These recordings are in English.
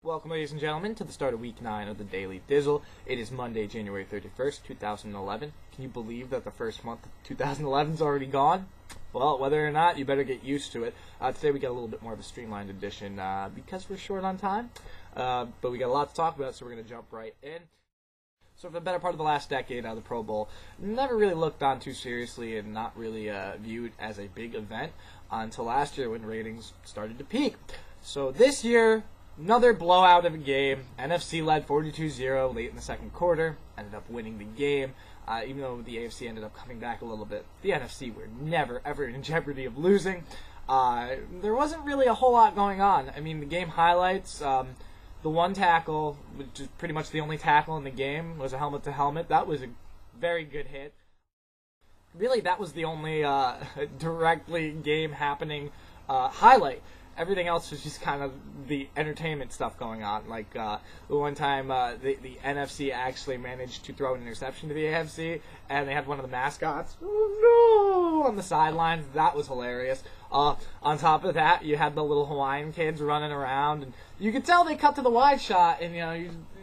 Welcome, ladies and gentlemen, to the start of Week 9 of the Daily Dizzle. It is Monday, January 31st, 2011. Can you believe that the first month of 2011 is already gone? Well, whether or not, you better get used to it. Today we got a little bit more of a streamlined edition because we're short on time. But we got a lot to talk about, so we're going to jump right in. So for the better part of the last decade, the Pro Bowl never really looked on too seriously and not really viewed as a big event until last year when ratings started to peak. So this year, another blowout of a game. NFC led 42-0 late in the second quarter, ended up winning the game, even though the AFC ended up coming back a little bit. The NFC were never, ever in jeopardy of losing. There wasn't really a whole lot going on. I mean, the game highlights, the one tackle, which is pretty much the only tackle in the game, was a helmet-to-helmet. That was a very good hit. Really, that was the only directly game-happening highlight. Everything else was just kind of the entertainment stuff going on. Like the one time the NFC actually managed to throw an interception to the AFC, and they had one of the mascots on the sidelines. That was hilarious. On top of that, you had the little Hawaiian kids running around, and you could tell they cut to the wide shot, and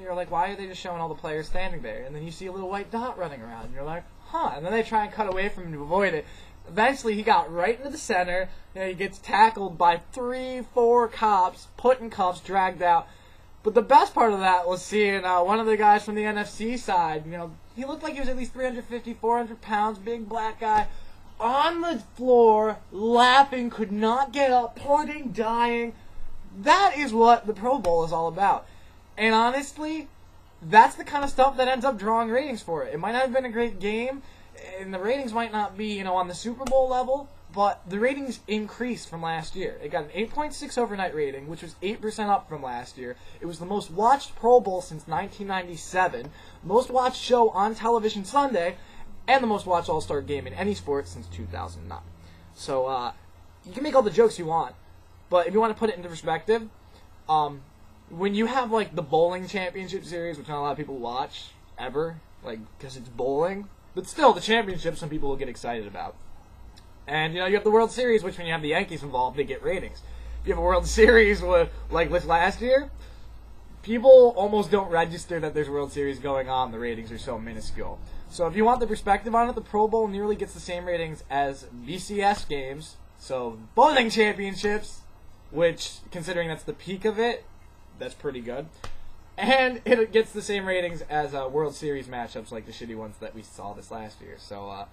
you're like, why are they just showing all the players standing there? And then you see a little white dot running around, and you're like, huh. And then they try and cut away from him to avoid it. Eventually, he got right into the center. He gets tackled by 3-4 cops, put in cuffs, dragged out. But the best part of that was seeing one of the guys from the NFC side. He looked like he was at least 350, 400 pounds, big black guy, on the floor, laughing, could not get up, pointing, dying. That is what the Pro Bowl is all about. And honestly, that's the kind of stuff that ends up drawing ratings for it. It might not have been a great game, and the ratings might not be, on the Super Bowl level, but the ratings increased from last year. It got an 8.6 overnight rating, which was 8% up from last year. It was the most watched Pro Bowl since 1997, most watched show on television Sunday, and the most watched All-Star game in any sport since 2009. So, you can make all the jokes you want, but if you want to put it into perspective, when you have, the bowling championship series, which not a lot of people watch, ever, because it's bowling, but still, the championship, some people will get excited about. And, you have the World Series, which when you have the Yankees involved, they get ratings. If you have a World Series with last year, people almost don't register that there's a World Series going on. The ratings are so minuscule. So if you want the perspective on it, the Pro Bowl nearly gets the same ratings as BCS games, so bowling championships, which, considering that's the peak of it, that's pretty good. And it gets the same ratings as World Series matchups like the shitty ones that we saw this last year. So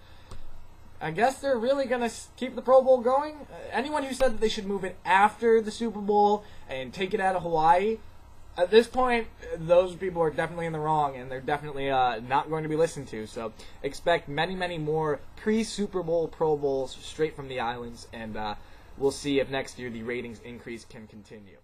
I guess they're really going to keep the Pro Bowl going. Anyone who said that they should move it after the Super Bowl and take it out of Hawaii, at this point, those people are definitely in the wrong, and they're definitely not going to be listened to. So expect many, many more pre-Super Bowl Pro Bowls straight from the islands, and we'll see if next year the ratings increase can continue.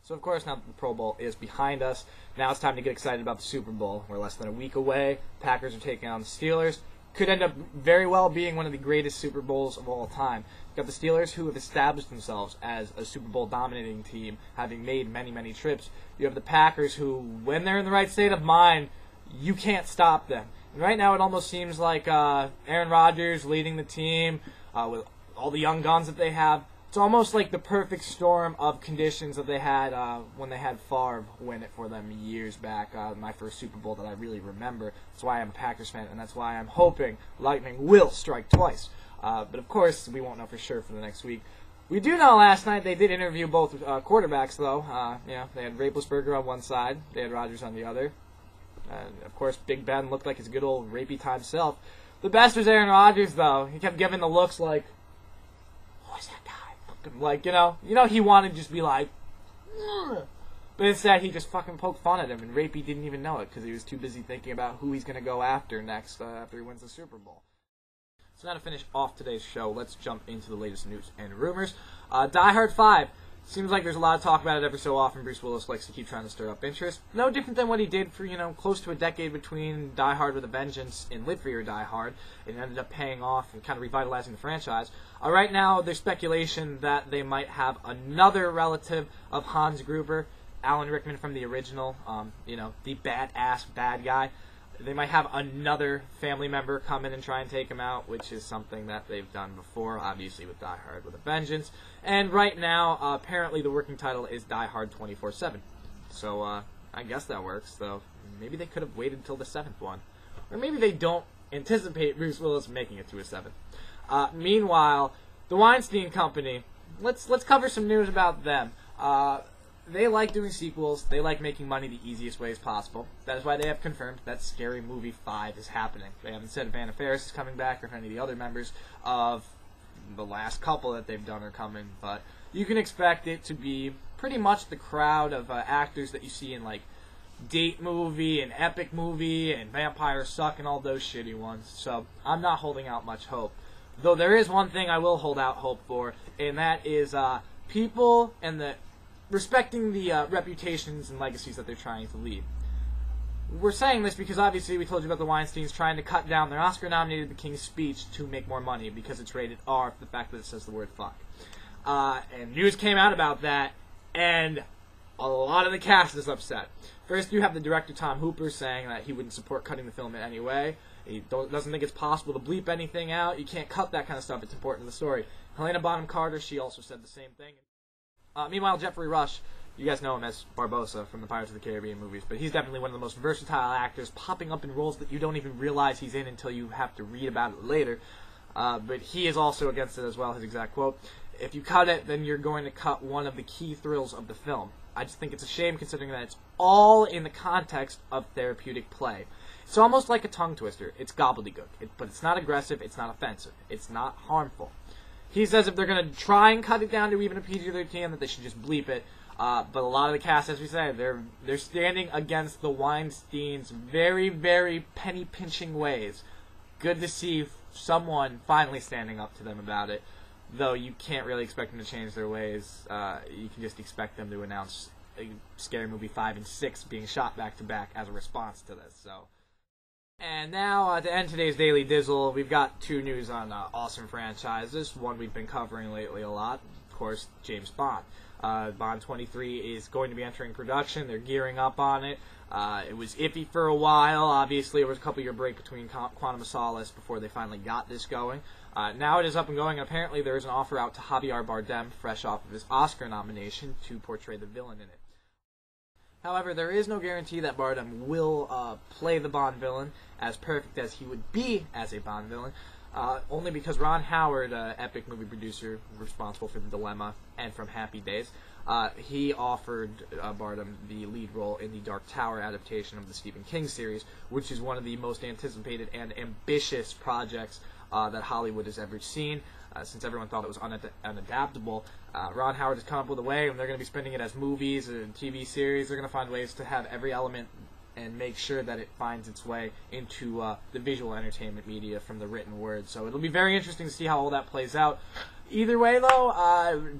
So, of course, now that the Pro Bowl is behind us, now it's time to get excited about the Super Bowl. We're less than a week away. Packers are taking on the Steelers. Could end up very well being one of the greatest Super Bowls of all time. You've got the Steelers, who have established themselves as a Super Bowl dominating team, having made many, many trips. You have the Packers, who, when they're in the right state of mind, you can't stop them. And right now it almost seems like Aaron Rodgers leading the team with all the young guns that they have. It's almost like the perfect storm of conditions that they had when they had Favre win it for them years back, my first Super Bowl that I really remember. That's why I'm a Packers fan, and that's why I'm hoping lightning will strike twice. But, of course, we won't know for sure for the next week. We do know last night they did interview both quarterbacks, though. They had Raplesberger on one side. They had Rodgers on the other. And, of course, Big Ben looked like his good old rapey-time self. The best was Aaron Rodgers, though. He kept giving the looks like, who is that guy? He wanted to just be like, ugh. But instead he just fucking poked fun at him, and Rapey didn't even know it because he was too busy thinking about who he's going to go after next after he wins the Super Bowl. So now to finish off today's show, let's jump into the latest news and rumors. Die Hard 5. Seems like there's a lot of talk about it every so often. Bruce Willis likes to keep trying to stir up interest. No different than what he did for, close to a decade between Die Hard with a Vengeance and Live Free or Die Hard. It ended up paying off and kind of revitalizing the franchise. Right now, there's speculation that they might have another relative of Hans Gruber, Alan Rickman from the original, the badass bad guy. They might have another family member come in and try and take him out, which is something that they've done before, obviously with Die Hard with a Vengeance. And right now, apparently the working title is Die Hard 24/7. So I guess that works, though. Maybe they could have waited until the 7th one. Or maybe they don't anticipate Bruce Willis making it to a 7th. Meanwhile, the Weinstein Company, let's cover some news about them. They like doing sequels. They like making money the easiest ways possible. That is why they have confirmed that Scary Movie 5 is happening. They haven't said if Anna Faris is coming back or if any of the other members of the last couple that they've done are coming, but you can expect it to be pretty much the crowd of actors that you see in, like, Date Movie and Epic Movie and Vampire Suck and all those shitty ones. So I'm not holding out much hope. Though there is one thing I will hold out hope for, and that is people and respecting the reputations and legacies that they're trying to leave. We're saying this because obviously we told you about the Weinsteins trying to cut down their Oscar-nominated The King's Speech to make more money because it's rated R for the fact that it says the word fuck. And news came out about that, and a lot of the cast is upset. First, you have the director Tom Hooper saying that he wouldn't support cutting the film in any way. He doesn't think it's possible to bleep anything out. You can't cut that kind of stuff. It's important to the story. Helena Bonham Carter, she also said the same thing. Meanwhile, Jeffrey Rush, you guys know him as Barbossa from the Pirates of the Caribbean movies, but he's definitely one of the most versatile actors, popping up in roles that you don't even realize he's in until you have to read about it later. But he is also against it as well, his exact quote. If you cut it, then you're going to cut one of the key thrills of the film. I just think it's a shame considering that it's all in the context of therapeutic play. It's almost like a tongue twister. It's gobbledygook. But it's not aggressive. It's not offensive. It's not harmful. He says if they're going to try and cut it down to even a PG-13, that they should just bleep it. But a lot of the cast, as we said, they're standing against the Weinsteins' very, very penny-pinching ways. Good to see someone finally standing up to them about it. Though you can't really expect them to change their ways. You can just expect them to announce Scary Movie 5 and 6 being shot back-to-back as a response to this. So, and now, to end today's Daily Dizzle, we've got two news on awesome franchises. One we've been covering lately a lot, of course, James Bond. Bond 23 is going to be entering production. They're gearing up on it. It was iffy for a while. Obviously, there was a couple-year break between Quantum of Solace before they finally got this going. Now it is up and going, and apparently there is an offer out to Javier Bardem, fresh off of his Oscar nomination, to portray the villain in it. However, there is no guarantee that Bardem will play the Bond villain as perfect as he would be as a Bond villain, only because Ron Howard, Epic Movie producer responsible for The Dilemma and from Happy Days, he offered Bardem the lead role in the Dark Tower adaptation of the Stephen King series, which is one of the most anticipated and ambitious projects that Hollywood has ever seen. Since everyone thought it was unadaptable, Ron Howard has come up with a way, and they're going to be spinning it as movies and TV series. They're going to find ways to have every element and make sure that it finds its way into the visual entertainment media from the written word. So it'll be very interesting to see how all that plays out. Either way, though,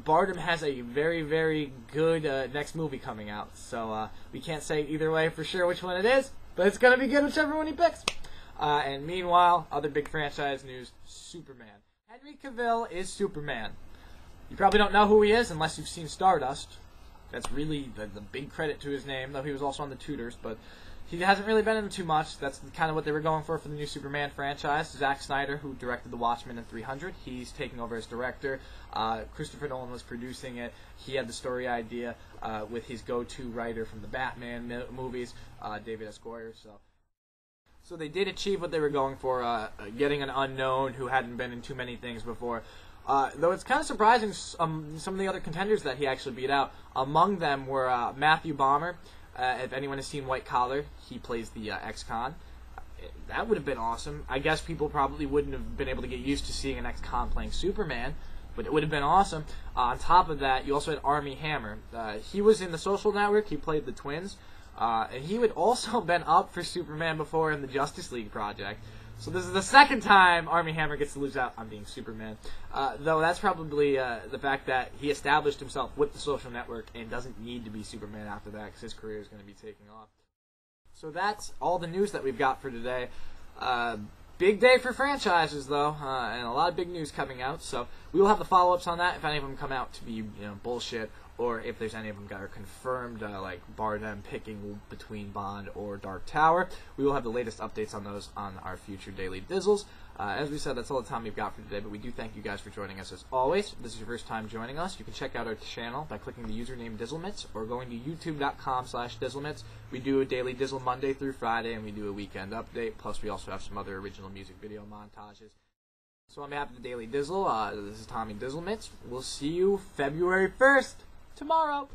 Bardem has a very, very good next movie coming out. So we can't say either way for sure which one it is, but it's going to be good whichever one he picks. And meanwhile, other big franchise news, Superman. Henry Cavill is Superman. You probably don't know who he is unless you've seen Stardust. That's really the big credit to his name, though he was also on The Tudors, but he hasn't really been in too much. That's kind of what they were going for the new Superman franchise. Zack Snyder, who directed The Watchmen and 300, he's taking over as director. Christopher Nolan was producing it. He had the story idea with his go-to writer from the Batman movies, David S. Goyer, So they did achieve what they were going for, getting an unknown who hadn't been in too many things before. Though it's kind of surprising some of the other contenders that he actually beat out. Among them were Matthew Bomber. If anyone has seen White Collar, he plays the ex-con. That would have been awesome. I guess people probably wouldn't have been able to get used to seeing an ex-con playing Superman, but it would have been awesome. On top of that, you also had Armie Hammer. He was in The Social Network. He played the twins. And he would also been up for Superman before in the Justice League project. So this is the second time Armie Hammer gets to lose out on being Superman. Though that's probably the fact that he established himself with The Social Network and doesn't need to be Superman after that because his career is going to be taking off. So that's all the news that we've got for today. Big day for franchises, though, and a lot of big news coming out. So we will have the follow-ups on that if any of them come out to be bullshit or if there's any of them that are confirmed, like Bardem picking between Bond or Dark Tower. We will have the latest updates on those on our future Daily Dizzles. As we said, that's all the time we've got for today, but we do thank you guys for joining us as always. If this is your first time joining us, you can check out our channel by clicking the username Dizzlemits or going to youtube.com/Dizzlemits. We do a daily Dizzle Monday through Friday, and we do a weekend update, plus we also have some other original music video montages. So on behalf of the Daily Dizzle, this is Tommy Dizzlemits. We'll see you February 1st, tomorrow.